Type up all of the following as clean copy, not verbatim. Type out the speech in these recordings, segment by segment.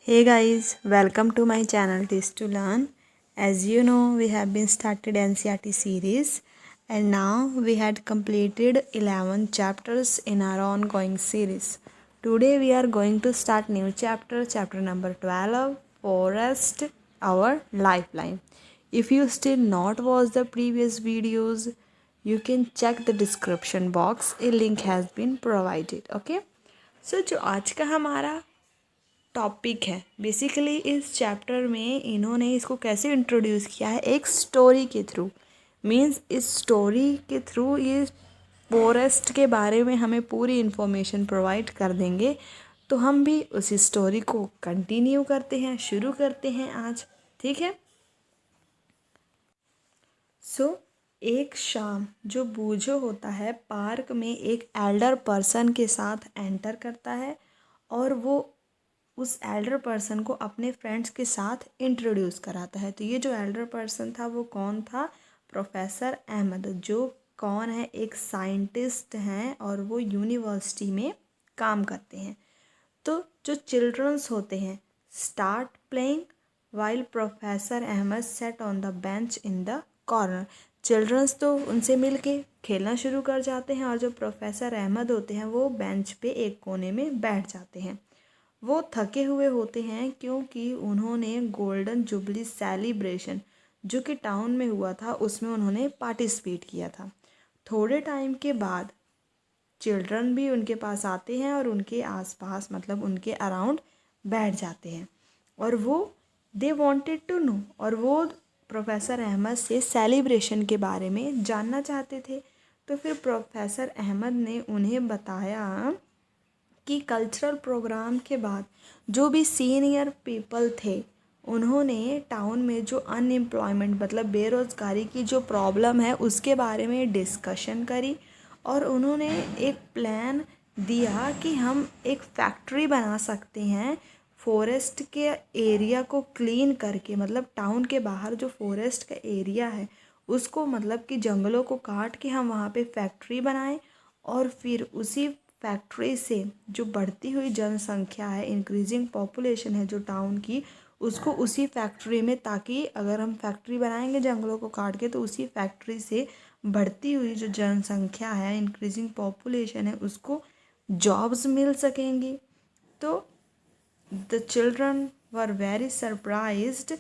Hey guys, welcome to my channel Taste to Learn. As you know, we have been started NCERT series and now we had completed 11 chapters in our ongoing series. Today we are going to start new chapter number 12, Forest, our lifeline. If you still not watch the previous videos, you can check the description box. A link has been provided. Okay. So जो आज का हमारा topic है basically इस chapter में इन्होंने इसको कैसे इंट्रोड्यूस किया है एक स्टोरी के थ्रू। मीन्स इस स्टोरी के थ्रू ये फॉरेस्ट के बारे में हमें पूरी इन्फॉर्मेशन प्रोवाइड कर देंगे। तो हम भी उसी स्टोरी को कंटिन्यू करते हैं, शुरू करते हैं आज। ठीक है। सो एक शाम जो बूझो होता है पार्क में एक एल्डर पर्सन के साथ एंटर करता है और वो उस एल्डर पर्सन को अपने फ्रेंड्स के साथ इंट्रोड्यूस कराता है। तो ये जो एल्डर पर्सन था वो कौन था? प्रोफेसर अहमद, जो कौन है एक साइंटिस्ट हैं और वो यूनिवर्सिटी में काम करते हैं। तो जो चिल्ड्रंस होते हैं start playing while professor Ahmad sat on the bench in the corner. Childrens तो उनसे मिलके खेलना शुरू कर जाते हैं और जो प्रोफेसर अहमद होते हैं वो बेंच पे एक कोने में बैठ जाते हैं। वो थके हुए होते हैं क्योंकि उन्होंने गोल्डन जुबली सेलिब्रेशन जो कि टाउन में हुआ था उसमें उन्होंने पार्टिसिपेट किया था। थोड़े टाइम के बाद चिल्ड्रन भी उनके पास आते हैं और उनके आसपास मतलब उनके अराउंड बैठ जाते हैं और वो दे वांटेड टू नो, और वो प्रोफेसर अहमद से सेलिब्रेशन के बारे में जानना चाहते थे। तो फिर प्रोफेसर अहमद ने उन्हें बताया कि कल्चरल प्रोग्राम के बाद जो भी सीनियर पीपल थे उन्होंने टाउन में जो अनएम्प्लॉयमेंट मतलब बेरोज़गारी की जो प्रॉब्लम है उसके बारे में डिस्कशन करी और उन्होंने एक प्लान दिया कि हम एक फैक्ट्री बना सकते हैं फॉरेस्ट के एरिया को क्लीन करके। मतलब टाउन के बाहर जो फॉरेस्ट का एरिया है उसको मतलब कि जंगलों को काट के हम वहाँ पे फैक्ट्री बनाएं और फिर उसी फैक्ट्री से जो बढ़ती हुई जनसंख्या है, इंक्रीजिंग पॉपुलेशन है जो टाउन की, उसको उसी फैक्ट्री में, ताकि अगर हम फैक्ट्री बनाएंगे जंगलों को काट के तो उसी फैक्ट्री से बढ़ती हुई जो जनसंख्या है, इंक्रीजिंग पॉपुलेशन है, उसको जॉब्स मिल सकेंगी। तो the children were very surprised.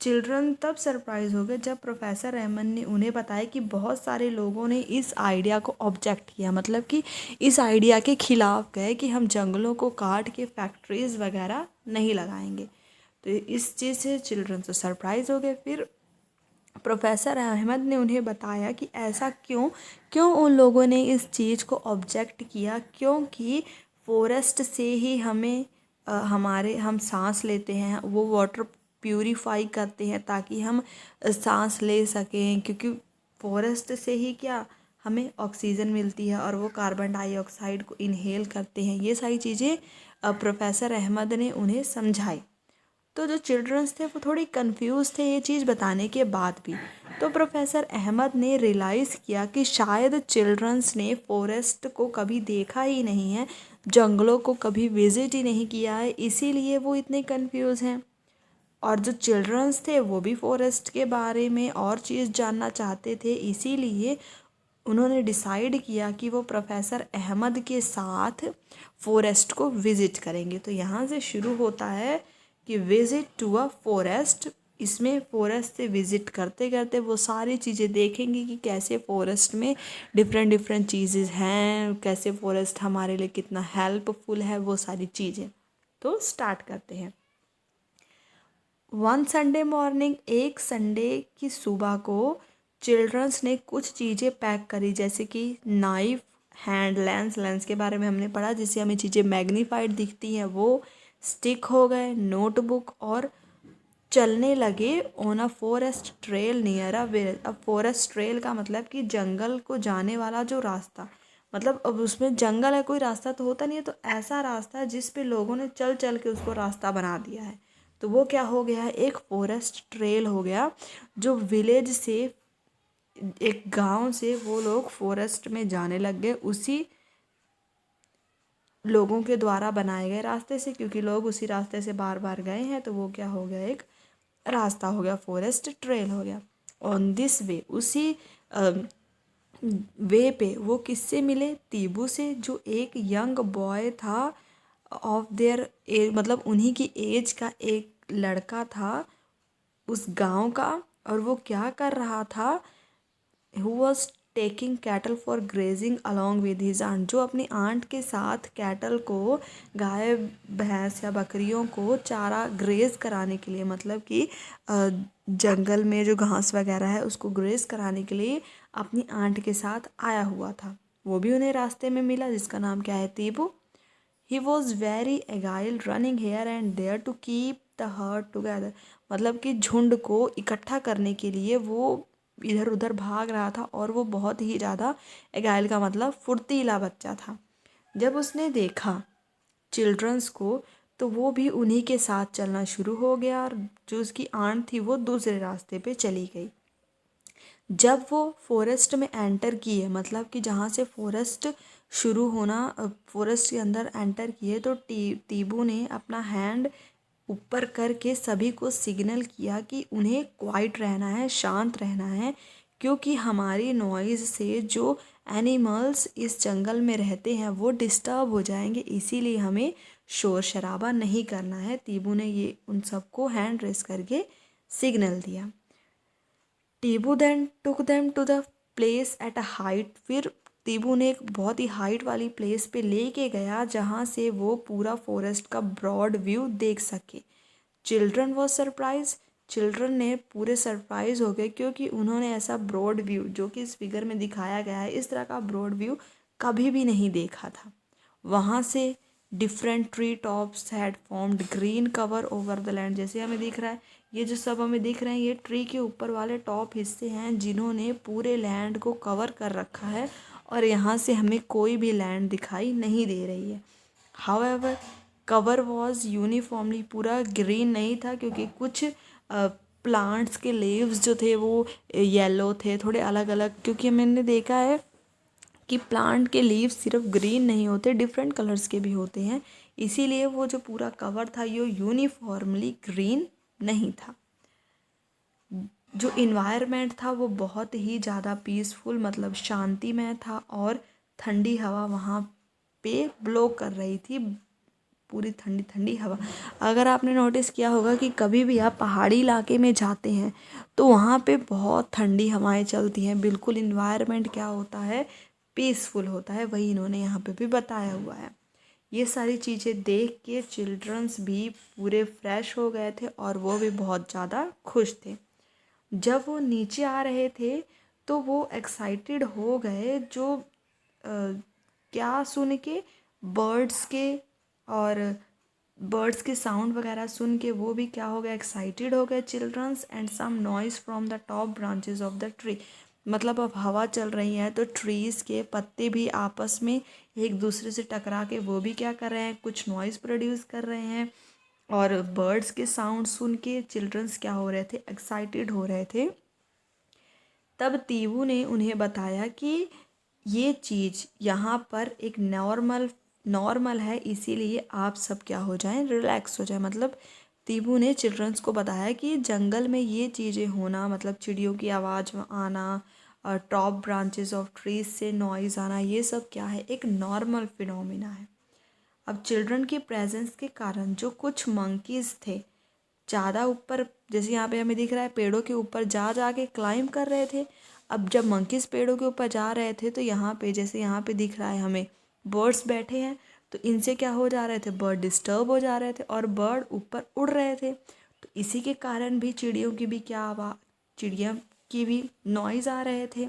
Children तब सरप्राइज हो गए जब प्रोफेसर अहमद ने उन्हें बताया कि बहुत सारे लोगों ने इस आइडिया को ऑब्जेक्ट किया, मतलब कि इस आइडिया के खिलाफ गए कि हम जंगलों को काट के फैक्ट्रीज़ वगैरह नहीं लगाएंगे। तो इस चीज़ से चिल्ड्रन तो सरप्राइज हो गए। फिर प्रोफेसर अहमद ने उन्हें बताया कि ऐसा क्यों क्यों उन लोगों ने इस चीज़ को ऑब्जेक्ट किया, क्योंकि फॉरेस्ट से ही हमें हम सांस लेते हैं, वो वाटर प्यूरीफाई करते हैं ताकि हम सांस ले सकें, क्योंकि फॉरेस्ट से ही क्या हमें ऑक्सीजन मिलती है और वो कार्बन डाइऑक्साइड को इनहेल करते हैं। ये सारी चीज़ें प्रोफेसर अहमद ने उन्हें समझाई। तो जो चिल्ड्रंस थे वो थोड़ी कंफ्यूज थे ये चीज़ बताने के बाद भी। तो प्रोफेसर अहमद ने रियलाइज़ किया कि शायद चिल्ड्रंस ने फॉरेस्ट को कभी देखा ही नहीं है, जंगलों को कभी विज़िट ही नहीं किया है, इसीलिए वो इतने कंफ्यूज हैं। और जो चिल्ड्रंस थे वो भी फॉरेस्ट के बारे में और चीज़ जानना चाहते थे, इसीलिए उन्होंने डिसाइड किया कि वो प्रोफेसर अहमद के साथ फॉरेस्ट को विज़िट करेंगे। तो यहाँ से शुरू होता है कि विज़िट टू अ फॉरेस्ट। इसमें फॉरेस्ट से विज़िट करते करते वो सारी चीज़ें देखेंगे कि कैसे फॉरेस्ट में डिफरेंट डिफरेंट चीज़ें हैं, कैसे फॉरेस्ट हमारे लिए कितना हेल्पफुल है, वो सारी चीज़ें। तो स्टार्ट करते हैं। वन संडे मॉर्निंग, एक संडे की सुबह को चिल्ड्रंस ने कुछ चीज़ें पैक करी, जैसे कि नाइफ, हैंड लेंस, लेंस के बारे में हमने पढ़ा जिससे हमें चीज़ें मैग्नीफाइड दिखती हैं, वो स्टिक हो गए, नोटबुक, और चलने लगे on a forest trail near a village. अब फॉरेस्ट ट्रेल का मतलब कि जंगल को जाने वाला जो रास्ता, मतलब अब उसमें जंगल है, कोई रास्ता तो होता नहीं है, तो ऐसा रास्ता जिस पे लोगों ने चल चल के उसको रास्ता बना दिया है, तो वो क्या हो गया है, एक फॉरेस्ट ट्रेल हो गया। जो विलेज से, एक गांव से वो लोग फॉरेस्ट में जाने लग गए, उसी लोगों के द्वारा बनाए गए रास्ते से, क्योंकि लोग उसी रास्ते से बार बार गए हैं, तो वो क्या हो गया, एक रास्ता हो गया, फॉरेस्ट ट्रेल हो गया। ऑन दिस वे, उसी वे पे वो किससे मिले, तीबू से, जो एक यंग बॉय था ऑफ देयर एज, मतलब उन्हीं की एज का एक लड़का था उस गांव का। और वो क्या कर रहा था, who was taking cattle for grazing along with his aunt, जो अपनी आंट के साथ कैटल को, गाय भैंस या बकरियों को चारा ग्रेज कराने के लिए, मतलब कि जंगल में जो घास वगैरह है उसको ग्रेज कराने के लिए अपनी आंट के साथ आया हुआ था। वो भी उन्हें रास्ते में मिला, जिसका नाम क्या है, तीबू। He was very agile running here and there to keep the herd together, मतलब कि झुंड को इकट्ठा करने के लिए वो इधर उधर भाग रहा था, और वो बहुत ही ज़्यादा, एगाइल का मतलब फुर्तीला बच्चा था। जब उसने देखा चिल्ड्रंस को, तो वो भी उन्हीं के साथ चलना शुरू हो गया, और जो उसकी आंट थी वो दूसरे रास्ते पे चली गई। जब वो फॉरेस्ट में एंटर किए, मतलब कि जहाँ से फॉरेस्ट शुरू होना, फॉरेस्ट के अंदर एंटर किए, तो तीबू ने अपना हैंड ऊपर करके सभी को सिग्नल किया कि उन्हें क्वाइट रहना है, शांत रहना है, क्योंकि हमारी नॉइज़ से जो एनिमल्स इस जंगल में रहते हैं वो डिस्टर्ब हो जाएंगे, इसीलिए हमें शोर शराबा नहीं करना है। तीबू ने ये उन सबको हैंड रेस करके सिग्नल दिया। टीबू then took them to the place at a height, फिर तीबू ने एक बहुत ही हाइट वाली प्लेस पे लेके गया जहाँ से वो पूरा फॉरेस्ट का ब्रॉड व्यू देख सके। चिल्ड्रन वॉज सरप्राइज, चिल्ड्रन ने पूरे सरप्राइज हो गए, क्योंकि उन्होंने ऐसा ब्रॉड व्यू, जो कि इस फिगर में दिखाया गया है, इस तरह का ब्रॉड व्यू कभी भी नहीं देखा था। वहाँ से different tree tops had formed green cover over the land, जैसे हमें दिख रहा है, ये जो सब हमें दिख रहे हैं ये ट्री के ऊपर वाले टॉप हिस्से हैं जिन्होंने पूरे लैंड को कवर कर रखा है, और यहाँ से हमें कोई भी लैंड दिखाई नहीं दे रही है। हाउएवर कवर वॉज यूनिफॉर्मली, पूरा ग्रीन नहीं था, क्योंकि कुछ प्लांट्स के लीव्स जो थे वो येलो थे, थोड़े अलग अलग, क्योंकि मैंने देखा है कि प्लांट के लीव्स सिर्फ ग्रीन नहीं होते, डिफरेंट कलर्स के भी होते हैं, इसीलिए वो जो पूरा कवर था ये यूनिफॉर्मली ग्रीन नहीं था। जो इन्वायरमेंट था वो बहुत ही ज़्यादा पीसफुल, मतलब शांतिमय था, और ठंडी हवा वहाँ पे ब्लो कर रही थी, पूरी ठंडी ठंडी हवा। अगर आपने नोटिस किया होगा कि कभी भी आप पहाड़ी इलाके में जाते हैं तो वहाँ पे बहुत ठंडी हवाएं चलती हैं, बिल्कुल इन्वायरमेंट क्या होता है, पीसफुल होता है, वही इन्होंने यहाँ पे भी बताया हुआ है। ये सारी चीज़ें देख के चिल्ड्रंस भी पूरे फ्रेश हो गए थे, और वो भी बहुत ज़्यादा खुश थे। जब वो नीचे आ रहे थे तो वो एक्साइटेड हो गए, जो क्या सुन के, बर्ड्स के, और बर्ड्स के साउंड वगैरह सुन के वो भी क्या हो गए, एक्साइटेड हो गए childrens, and some noise from the top branches of the tree, मतलब अब हवा चल रही है तो ट्रीज़ के पत्ते भी आपस में एक दूसरे से टकरा के वो भी क्या कर रहे हैं, कुछ नॉइज़ प्रोड्यूस कर रहे हैं, और बर्ड्स के साउंड सुन के चिल्ड्रंस क्या हो रहे थे, एक्साइटेड हो रहे थे। तब तीबू ने उन्हें बताया कि ये चीज़ यहाँ पर एक नॉर्मल है, इसीलिए आप सब क्या हो जाएं, रिलैक्स हो जाएं। मतलब तीबू ने चिल्ड्रंस को बताया कि जंगल में ये चीज़ें होना, मतलब चिड़ियों की आवाज़ आना और टॉप ब्रांचेस ऑफ ट्रीज से नॉइज़ आना, ये सब क्या है, एक नॉर्मल फिनोमिना है। अब चिल्ड्रन के प्रेजेंस के कारण जो कुछ मंकीज़ थे ज़्यादा ऊपर, जैसे यहाँ पे हमें दिख रहा है पेड़ों के ऊपर जा जा के क्लाइंब कर रहे थे। अब जब मंकीज़ पेड़ों के ऊपर जा रहे थे तो यहाँ पे, जैसे यहाँ पे दिख रहा है हमें बर्ड्स बैठे हैं, तो इनसे क्या हो जा रहे थे, बर्ड डिस्टर्ब हो जा रहे थे, और बर्ड ऊपर उड़ रहे थे, तो इसी के कारण भी चिड़ियों की भी क्या आवाज़, चिड़िया की भी नॉइज़ आ रहे थे,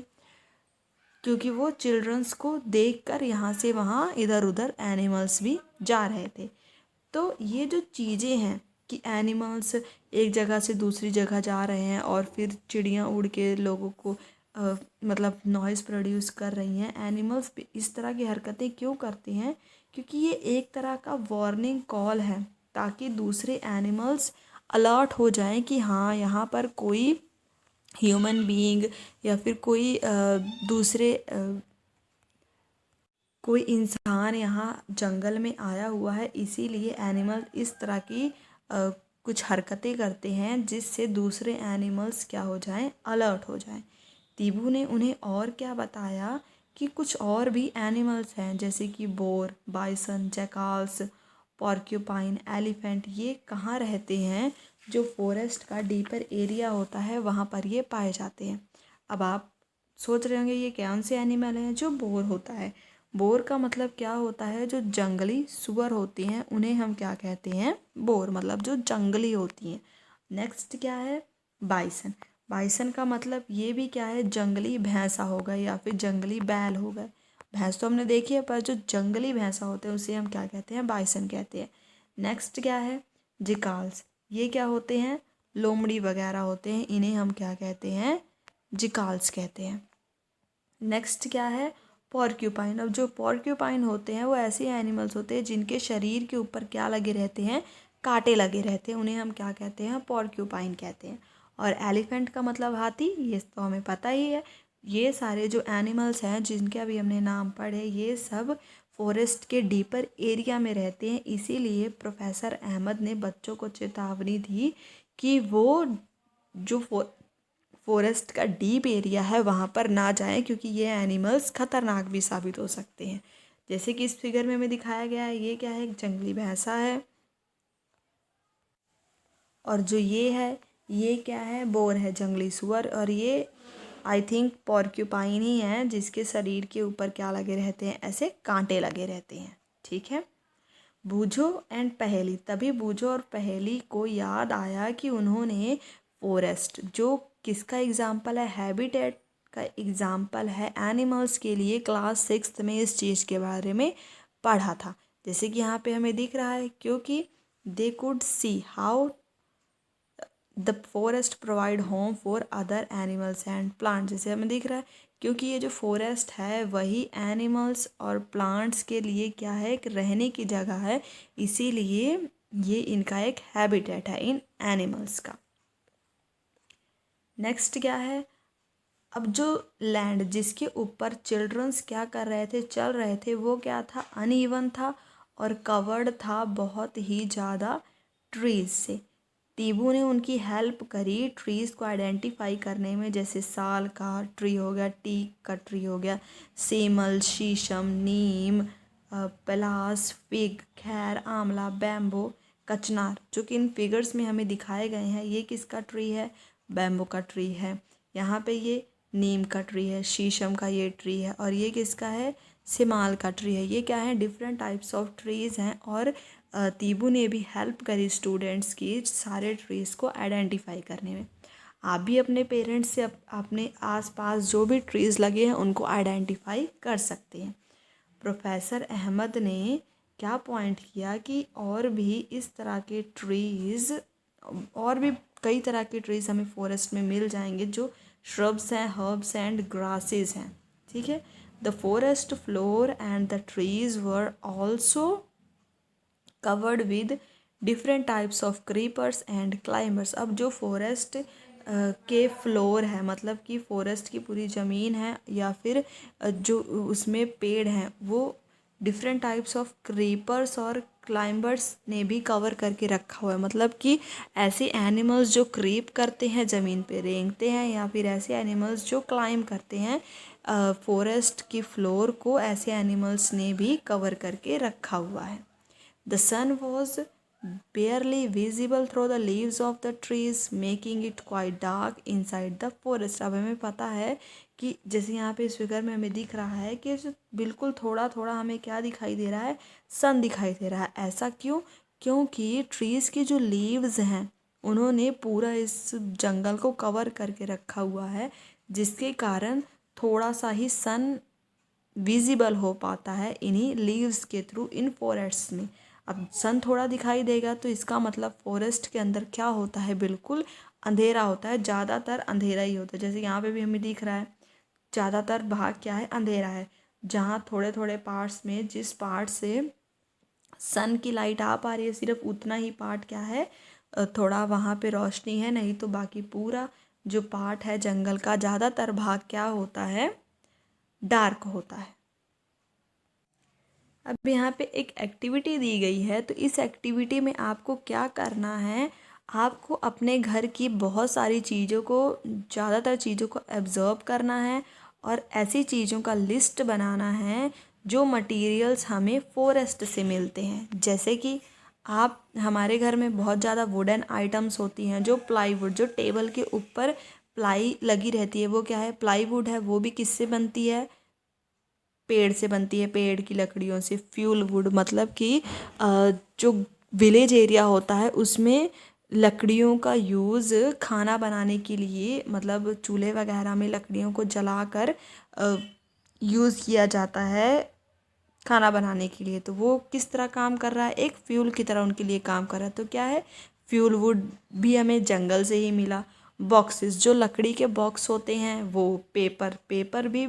क्योंकि वो चिल्ड्रंस को देखकर यहाँ से वहाँ इधर उधर एनिमल्स भी जा रहे थे। तो ये जो चीज़ें हैं कि एनिमल्स एक जगह से दूसरी जगह जा रहे हैं, और फिर चिड़ियाँ उड़ के लोगों को मतलब नॉइज़ प्रोड्यूस कर रही हैं, एनिमल्स भी इस तरह की हरकतें क्यों करते हैं, क्योंकि ये एक तरह का वार्निंग कॉल है, ताकि दूसरे एनिमल्स अलर्ट हो जाएं कि हाँ यहाँ पर कोई ह्यूमन बीइंग या फिर कोई दूसरे कोई इंसान यहाँ जंगल में आया हुआ है, इसीलिए एनिमल इस तरह की कुछ हरकतें करते हैं जिससे दूसरे एनिमल्स क्या हो जाएं, अलर्ट हो जाएं। तीबू ने उन्हें और क्या बताया कि कुछ और भी एनिमल्स हैं जैसे कि बोर, बाइसन, जैकाल्स, पॉर्क्यूपाइन, एलिफेंट, ये कहाँ रहते हैं, जो फॉरेस्ट का डीपर एरिया होता है वहाँ पर ये पाए जाते हैं। अब आप सोच रहे होंगे ये कौन से एनिमल हैं, जो बोर होता है। बोर का मतलब क्या होता है, जो जंगली सुअर होती हैं उन्हें हम क्या कहते हैं, बोर, मतलब जो जंगली होती हैं। नेक्स्ट क्या है, बाइसन। बाइसन का मतलब ये भी क्या है, जंगली भैंसा हो गए या फिर जंगली बैल हो गए। भैंस तो हमने देखी है, पर जो जंगली भैंसा होते हैं उसे हम क्या कहते हैं, बाइसन कहते हैं। नेक्स्ट क्या है, जिकाल्स। ये क्या होते हैं, लोमड़ी वगैरह होते हैं, इन्हें हम क्या कहते हैं, जिकाल्स कहते हैं। नेक्स्ट क्या है, पॉर्क्यूपाइन। अब जो पॉर्क्यूपाइन होते हैं वो ऐसे एनिमल्स होते हैं जिनके शरीर के ऊपर क्या लगे रहते हैं, कांटे लगे रहते हैं, उन्हें हम क्या कहते हैं, पॉर्क्यूपाइन कहते हैं। और एलिफेंट का मतलब हाथी, ये तो हमें पता ही है। ये सारे जो एनिमल्स हैं जिनके अभी हमने नाम पढ़े, ये सब फॉरेस्ट के डीपर एरिया में रहते हैं। इसीलिए प्रोफेसर अहमद ने बच्चों को चेतावनी दी कि वो जो फॉरेस्ट का डीप एरिया है वहाँ पर ना जाएं, क्योंकि ये एनिमल्स खतरनाक भी साबित हो सकते हैं। जैसे कि इस फिगर में हमें दिखाया गया है, ये क्या है, एक जंगली भैंसा है। और जो ये है, ये क्या है, बोर है, जंगली सुअर। और ये आई थिंक पॉर्क्यूपाइन ही है जिसके शरीर के ऊपर क्या लगे रहते हैं, ऐसे कांटे लगे रहते हैं। ठीक है। बूझो एंड पहेली। तभी बूझो और पहेली को याद आया कि उन्होंने फॉरेस्ट, जो किसका एग्जाम्पल है, हैबिटेट का एग्जाम्पल है एनिमल्स के लिए, क्लास 6 में इस चीज़ के बारे में पढ़ा था। जैसे कि यहाँ पे हमें दिख रहा है, क्योंकि they could see how the forest provide home for other animals and plant. जैसे हमें दिख रहा है, क्योंकि ये जो फॉरेस्ट है वही एनिमल्स और प्लांट्स के लिए क्या है, एक रहने की जगह है, इसीलिए ये इनका एक हैबिटेट है इन एनिमल्स का। नेक्स्ट क्या है, अब जो लैंड जिसके ऊपर चिल्ड्रंस क्या कर रहे थे, चल रहे थे, वो क्या था, अनइवन था और कवर्ड था बहुत ही ज़्यादा ट्रीज से। टीबू ने उनकी हेल्प करी ट्रीज़ को आइडेंटिफाई करने में, जैसे साल का ट्री हो गया, टीक का ट्री हो गया, सेमल, शीशम, नीम, पलास, फिग, खैर, आंवला, बैम्बो, कचनार, जो कि इन फिगर्स में हमें दिखाए गए हैं। ये किसका ट्री है, बैम्बो का ट्री है। यहाँ पे ये नीम का ट्री है, शीशम का ये ट्री है, और ये किसका है, सिमाल का ट्री है। ये क्या है, डिफरेंट टाइप्स ऑफ ट्रीज़ हैं। और तीबू ने भी हेल्प करी स्टूडेंट्स की सारे ट्रीज़ को आइडेंटिफाई करने में। आप भी अपने पेरेंट्स से अपने आसपास जो भी ट्रीज़ लगे हैं उनको आइडेंटिफाई कर सकते हैं। प्रोफेसर अहमद ने क्या पॉइंट किया कि और भी इस तरह के ट्रीज़, और भी कई तरह के ट्रीज़ हमें फॉरेस्ट में मिल जाएंगे जो श्रब्स हैं, हर्ब्स एंड ग्रासेस हैं। ठीक है। The forest floor and the trees were also covered with different types of creepers and climbers. अब जो फॉरेस्ट के फ्लोर है, मतलब कि फॉरेस्ट की पूरी ज़मीन है या फिर जो उसमें पेड़ हैं, वो डिफरेंट टाइप्स ऑफ क्रीपर्स और क्लाइंबर्स ने भी कवर करके रखा हुआ है। मतलब कि ऐसे एनिमल्स जो क्रीप करते हैं, ज़मीन पे रेंगते हैं, या फिर ऐसे एनिमल्स जो क्लाइंब करते हैं फॉरेस्ट की फ्लोर को, ऐसे एनिमल्स ने भी कवर करके रखा हुआ है। The sun was barely visible through the leaves of the trees, making it quite dark inside the forest. अब हमें पता है कि जैसे यहाँ पे इस फिगर में हमें दिख रहा है कि जो बिल्कुल थोड़ा थोड़ा हमें क्या दिखाई दे रहा है, सन दिखाई दे रहा है। ऐसा क्यों, क्योंकि ट्रीज़ की जो लीव्स हैं उन्होंने पूरा इस जंगल को कवर करके रखा हुआ है, जिसके कारण थोड़ा सा ही सन विजिबल हो पाता है इन्हीं लीव्स के थ्रू इन फॉरेस्ट में। अब सन थोड़ा दिखाई देगा तो इसका मतलब फॉरेस्ट के अंदर क्या होता है, बिल्कुल अंधेरा होता है, ज़्यादातर अंधेरा ही होता है। जैसे यहाँ पे भी हमें दिख रहा है, ज़्यादातर भाग क्या है, अंधेरा है। जहाँ थोड़े थोड़े पार्ट्स में, जिस पार्ट से सन की लाइट आ पा रही है, सिर्फ उतना ही पार्ट क्या है, थोड़ा वहाँ पे रोशनी है, नहीं तो बाकी पूरा जो पार्ट है जंगल का, ज़्यादातर भाग क्या होता है, डार्क होता है। अब यहाँ पे एक एक्टिविटी दी गई है, तो इस एक्टिविटी में आपको क्या करना है, आपको अपने घर की बहुत सारी चीज़ों को, ज़्यादातर चीज़ों को ऑब्ज़र्व करना है और ऐसी चीज़ों का लिस्ट बनाना है जो मटेरियल्स हमें फॉरेस्ट से मिलते हैं। जैसे कि आप, हमारे घर में बहुत ज़्यादा वुडन आइटम्स होती हैं, जो प्लाईवुड, जो टेबल के ऊपर प्लाई लगी रहती है, वो क्या है, प्लाईवुड है। वो भी किससे बनती है, पेड़ से बनती है, पेड़ की लकड़ियों से। फ्यूल वुड मतलब कि जो विलेज एरिया होता है उसमें लकड़ियों का यूज़ खाना बनाने के लिए, मतलब चूल्हे वगैरह में लकड़ियों को जलाकर यूज़ किया जाता है खाना बनाने के लिए। तो वो किस तरह काम कर रहा है, एक फ्यूल की तरह उनके लिए काम कर रहा है। तो क्या है, फ्यूल वुड भी हमें जंगल से ही मिला। बॉक्सेस, जो लकड़ी के बॉक्स होते हैं, वो पेपर भी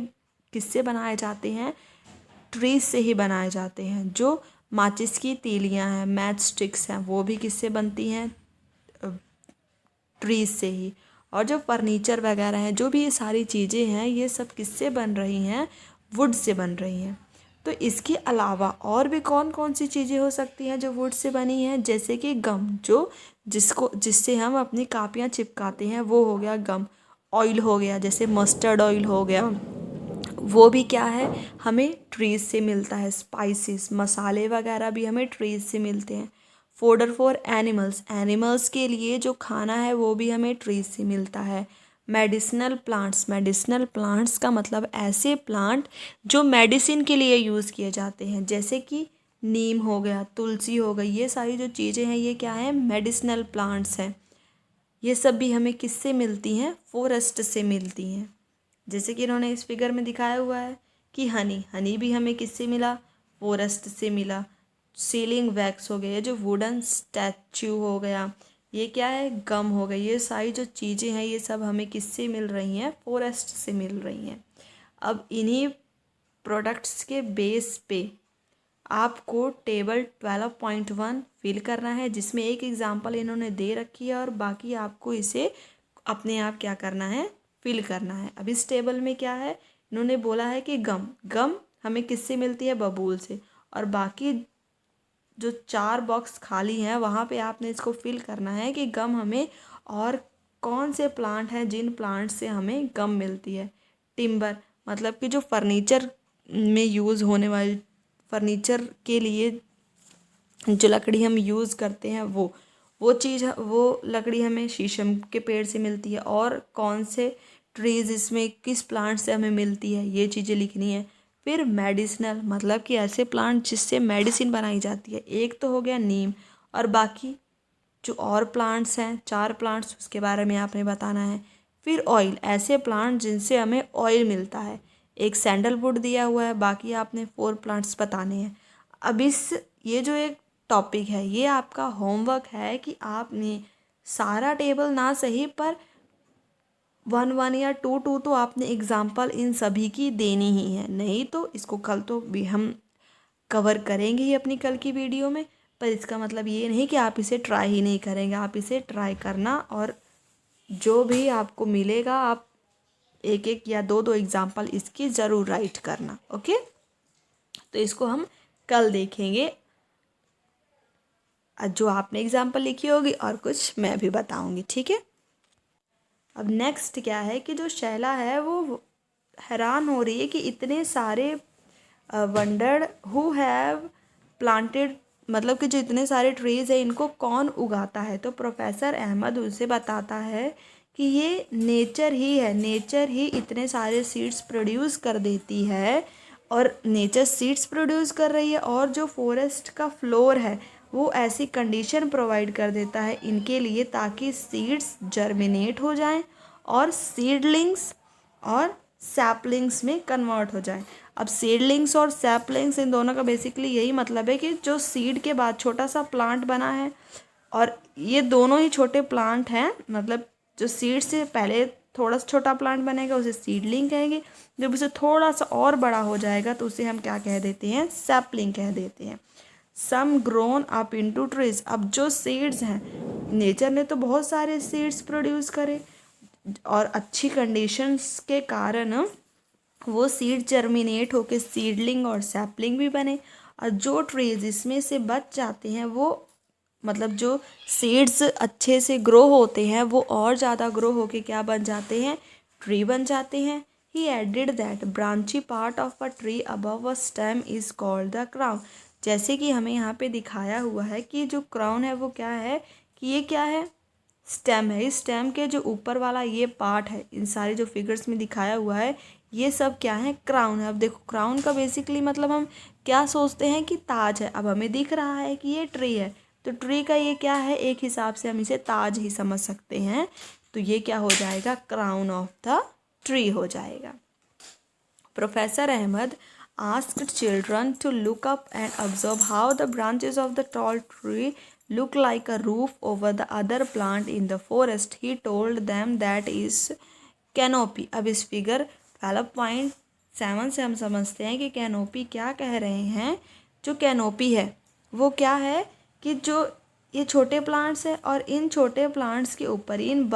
किससे बनाए जाते हैं, ट्रीज से ही बनाए जाते हैं। जो माचिस की तीलियां हैं, मैच स्टिक्स हैं, वो भी किससे बनती हैं, ट्रीज से ही। और जो फर्नीचर वगैरह हैं, जो भी ये सारी चीज़ें हैं, ये सब किससे बन रही हैं, वुड से बन रही हैं। तो इसके अलावा और भी कौन कौन सी चीज़ें हो सकती हैं जो वुड से बनी हैं, जैसे कि गम, जो जिससे हम अपनी कापियाँ चिपकाते हैं, वो हो गया गम। ऑयल हो गया, जैसे मस्टर्ड ऑयल हो गया, वो भी क्या है, हमें ट्रीज से मिलता है। स्पाइसेस, मसाले वगैरह भी हमें ट्रीज से मिलते हैं। फोडर फॉर एनिमल्स, एनिमल्स के लिए जो खाना है वो भी हमें ट्रीज से मिलता है। मेडिसिनल प्लांट्स, मेडिसिनल प्लांट्स का मतलब ऐसे प्लांट जो मेडिसिन के लिए यूज़ किए जाते हैं, जैसे कि नीम हो गया, तुलसी हो गई, ये सारी जो चीज़ें हैं ये क्या है, मेडिसिनल प्लांट्स हैं। ये सब भी हमें किससे मिलती हैं, फॉरेस्ट से मिलती हैं। जैसे कि इन्होंने इस फिगर में दिखाया हुआ है कि हनी, हनी भी हमें किससे मिला, फॉरेस्ट से मिला। सीलिंग वैक्स हो गया, जो वुडन स्टैचू हो गया, ये क्या है, गम हो गई। ये सारी जो चीज़ें हैं ये सब हमें किससे मिल रही हैं, फॉरेस्ट से मिल रही हैं। अब इन्हीं प्रोडक्ट्स के बेस पे आपको टेबल 12.1 फिल करना है, जिसमें एक एग्जांपल इन्होंने दे रखी है और बाकी आपको इसे अपने आप क्या करना है, फिल करना है। अब इस टेबल में क्या है, इन्होंने बोला है कि गम, गम हमें किससे मिलती है, बबूल से। और बाकी जो 4 बॉक्स खाली हैं वहाँ पे आपने इसको फिल करना है कि गम हमें, और कौन से प्लांट हैं जिन प्लांट से हमें गम मिलती है। टिम्बर मतलब कि जो फर्नीचर में यूज़ होने वाली, फर्नीचर के लिए जो लकड़ी हम यूज़ करते हैं, वो चीज़, वो लकड़ी हमें शीशम के पेड़ से मिलती है। और कौन से ट्रीज़, इसमें किस प्लांट से हमें मिलती है, ये चीज़ें लिखनी है। फिर मेडिसिनल मतलब कि ऐसे प्लांट जिससे मेडिसिन बनाई जाती है, एक तो हो गया नीम, और बाकी जो और प्लांट्स हैं, 4 प्लांट्स, उसके बारे में आपने बताना है। फिर ऑयल, ऐसे प्लांट जिनसे हमें ऑयल मिलता है, एक सैंडलवुड दिया हुआ है, बाकी आपने 4 प्लांट्स बताने हैं। अब ये जो एक टॉपिक है, ये आपका होमवर्क है कि आपने सारा टेबल ना सही पर 1 1 या 2 2 तो आपने एग्जाम्पल इन सभी की देनी ही है। नहीं तो इसको कल तो भी हम कवर करेंगे ही अपनी कल की वीडियो में, पर इसका मतलब ये नहीं कि आप इसे ट्राई ही नहीं करेंगे। आप इसे ट्राई करना, और जो भी आपको मिलेगा आप एक एक या दो दो एग्जाम्पल इसकी ज़रूर राइट करना। ओके, तो इसको हम कल देखेंगे, जो आपने एग्जाम्पल लिखी होगी और कुछ मैं भी बताऊंगी, ठीक है। अब नेक्स्ट क्या है कि जो शैला है वो हैरान हो रही है कि इतने सारे वंडर्ड हु हैव प्लांटेड, मतलब कि जो इतने सारे ट्रीज़ है इनको कौन उगाता है। तो प्रोफेसर अहमद उसे बताता है कि ये नेचर ही है, नेचर ही इतने सारे सीड्स प्रोड्यूस कर देती है, और नेचर सीड्स प्रोड्यूस कर रही है, और जो फॉरेस्ट का फ्लोर है वो ऐसी कंडीशन प्रोवाइड कर देता है इनके लिए ताकि सीड्स जर्मिनेट हो जाएं और सीडलिंग्स और सैपलिंग्स में कन्वर्ट हो जाएं। अब सीडलिंग्स और सैपलिंग्स, इन दोनों का बेसिकली यही मतलब है कि जो सीड के बाद छोटा सा प्लांट बना है, और ये दोनों ही छोटे प्लांट हैं, मतलब जो सीड से पहले थोड़ा सा छोटा प्लांट बनेगा उसे सीडलिंग कहेंगे, जब उसे थोड़ा सा और बड़ा हो जाएगा तो उसे हम क्या कह देते हैं, सैपलिंग कह देते हैं। सम ग्रोन अप इनटू ट्रीज, अब जो सीड्स हैं, नेचर ने तो बहुत सारे सीड्स प्रोड्यूस करे, और अच्छी कंडीशंस के कारण वो सीड जर्मिनेट होके सीडलिंग और सैपलिंग भी बने। और जो ट्रीज इसमें से बच जाते हैं वो मतलब जो सीड्स अच्छे से ग्रो होते हैं वो और ज़्यादा ग्रो होके क्या बन जाते हैं, ट्री बन जाते हैं। He added that branchy part of a tree above a stem is called the crown. जैसे कि हमें यहाँ पे दिखाया हुआ है कि जो क्राउन है वो क्या है, कि ये क्या है, स्टेम है। इस स्टेम के जो ऊपर वाला ये पार्ट है, इन सारे जो फिगर्स में दिखाया हुआ है ये सब क्या है, क्राउन है। अब देखो क्राउन का बेसिकली मतलब हम क्या सोचते हैं कि ताज है। अब हमें दिख रहा है कि ये ट्री है, तो ट्री का ये क्या है, एक हिसाब से हम इसे ताज ही समझ सकते हैं। तो ये क्या हो जाएगा, क्राउन ऑफ द ट्री हो जाएगा। Professor Ahmad asked children to look up and observe how the branches of the tall tree look like a roof over the other plant in the forest. He told them that is canopy. अब इस figure 12.7 से हम समझते हैं कि canopy क्या कह रहे हैं। जो कैनोपी है वो क्या है कि जो ये छोटे प्लांट्स हैं और इन छोटे प्लांट्स के ऊपर इन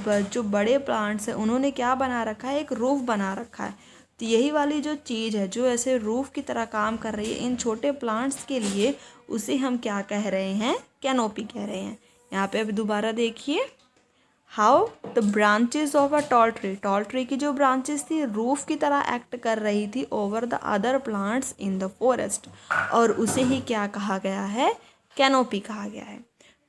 जो बड़े प्लांट्स हैं उन्होंने क्या बना रखा है, एक रूफ बना रखा है। तो यही वाली जो चीज़ है जो ऐसे रूफ की तरह काम कर रही है इन छोटे प्लांट्स के लिए, उसे हम क्या कह रहे हैं, कैनोपी कह रहे हैं। यहाँ पे अब दोबारा देखिए, how the branches of a tall tree की जो ब्रांचेस थी रूफ की तरह एक्ट कर रही थी over the other plants in the forest, और उसे ही क्या कहा गया है, कैनोपी कहा गया है।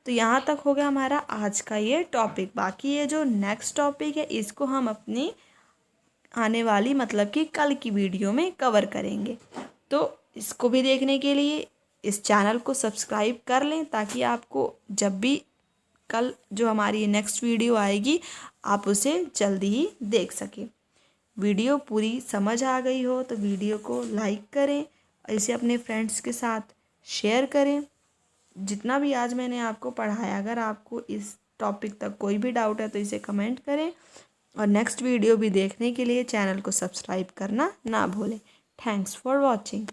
तो यहाँ तक हो गया हमारा आज का ये टॉपिक। बाकी ये जो नेक्स्ट टॉपिक है इसको हम अपनी आने वाली मतलब कि कल की वीडियो में कवर करेंगे। तो इसको भी देखने के लिए इस चैनल को सब्सक्राइब कर लें ताकि आपको जब भी कल जो हमारी नेक्स्ट वीडियो आएगी आप उसे जल्दी ही देख सकें। वीडियो पूरी समझ आ गई हो तो वीडियो को लाइक करें और इसे अपने फ्रेंड्स के साथ शेयर करें। जितना भी आज मैंने आपको पढ़ाया, अगर आपको इस टॉपिक तक कोई भी डाउट है तो इसे कमेंट करें और नेक्स्ट वीडियो भी देखने के लिए चैनल को सब्सक्राइब करना ना भूलें। Thanks for watching.